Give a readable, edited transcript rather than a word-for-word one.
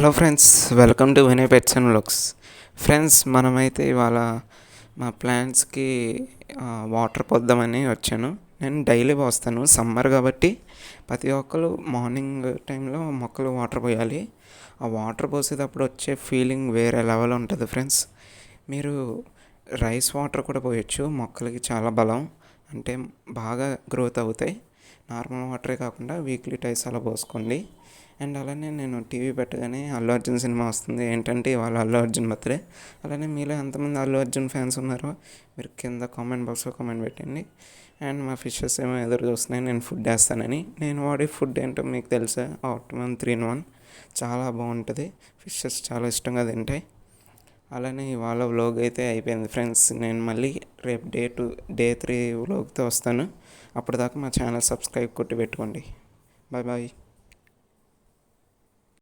Hello friends, welcome to Vinay pets and vlogs. Friends, మనమైతే ఇవాళ మా ప్లాంట్స్కి వాటర్ పోద్దామని వచ్చాను. నేను డైలీ పోస్తాను. సమ్మర్ కాబట్టి ప్రతి ఒక్కరు మార్నింగ్ టైంలో మొక్కలు వాటర్ పోయాలి. ఆ వాటర్ పోసేటప్పుడు వచ్చే ఫీలింగ్ వేరే లెవెల్ ఉంటుంది ఫ్రెండ్స్. మీరు రైస్ వాటర్ కూడా పోయొచ్చు. మొక్కలకి చాలా బలం, అంటే బాగా గ్రోత్ అవుతాయి. నార్మల్ వాటరే కాకుండా వీక్లీ టైస్ అలా పోసుకోండి. అండ్ అలానే నేను టీవీ పెట్టగానే అల్లు అర్జున్ సినిమా వస్తుంది. ఏంటంటే ఇవాళ అల్లు అర్జున్ బర్త్డే. అలానే మీలో ఎంతమంది అల్లు అర్జున్ ఫ్యాన్స్ ఉన్నారో మీరు కింద కామెంట్ బాక్స్లో కామెంట్ పెట్టండి. అండ్ మా ఫిషెస్ ఏమో ఎదురు చూస్తున్నాయి నేను ఫుడ్ వేస్తానని. నేను వాడే ఫుడ్ ఏంటో మీకు తెలుసా? ఆప్టిమమ్ 3-in-1 చాలా బాగుంటుంది. ఫిషెస్ చాలా ఇష్టంగా తింటాయి. అలానే ఇవాళ వ్లాగ్ అయితే అయిపోయింది ఫ్రెండ్స్. నేను మళ్ళీ రేపు డే 3 వ్లాగ్తో వస్తాను. అప్పటిదాకా మా ఛానల్ సబ్స్క్రైబ్ కొట్టి పెట్టుకోండి. Bye bye.